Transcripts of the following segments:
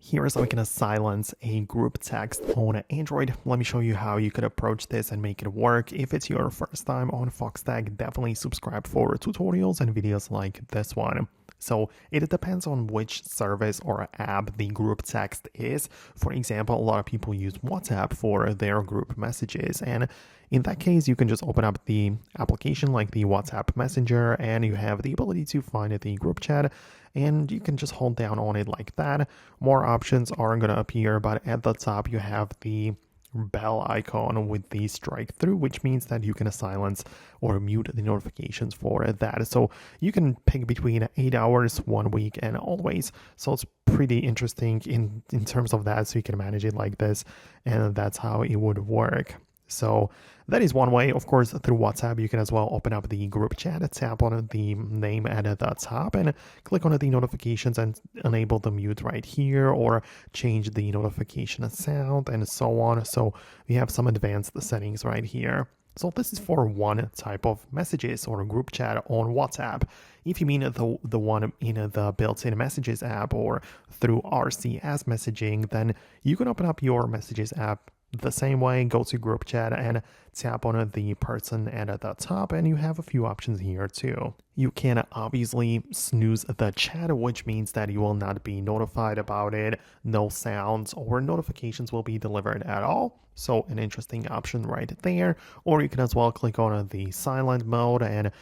Here is how we can silence a group text on Android. Let me show you how you could approach this and make it work. If it's your first time on Foxtecc, definitely subscribe for tutorials and videos like this one. So it depends on which service or app the group text is. For example, a lot of people use WhatsApp for their group messages, and in that case, you can just open up the application like the WhatsApp Messenger, and you have the ability to find the group chat, and you can just hold down on it like that. More options are going to appear, but at the top you have the bell icon with the strike through, which means that you can silence or mute the notifications for that. So you can pick between 8 hours, 1 week, and always. So it's pretty interesting in terms of that. So you can manage it like this, and that's how it would work. So that is one way. Of course, through WhatsApp, you can as well open up the group chat, tap on the name at the top, and click on the notifications and enable the mute right here, or change the notification sound and so on. So we have some advanced settings right here. So this is for one type of messages or group chat on WhatsApp. If you mean the one in the built-in messages app or through RCS messaging, then you can open up your messages app the same way, go to group chat and tap on the person at the top, and you have a few options here too. You can obviously snooze the chat, which means that you will not be notified about it. No sounds or notifications will be delivered at all. So an interesting option right there. Or you can as well click on the silent mode, and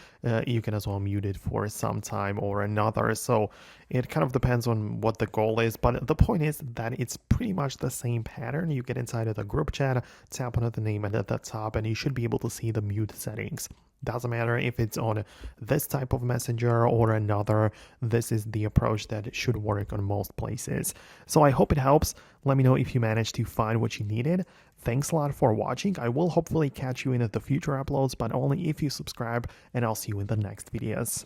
you can as well mute it for some time or another. So it kind of depends on what the goal is, but the point is that it's pretty much the same pattern. You get inside of the group chat, tap on the name at the top, and you should be able to see the mute settings. Doesn't matter if it's on this type of messenger or another. This is the approach that should work on most places. So I hope it helps. Let me know if you managed to find what you needed. Thanks a lot for watching. I will hopefully catch you in the future uploads, but only if you subscribe, and I'll see you in the next videos.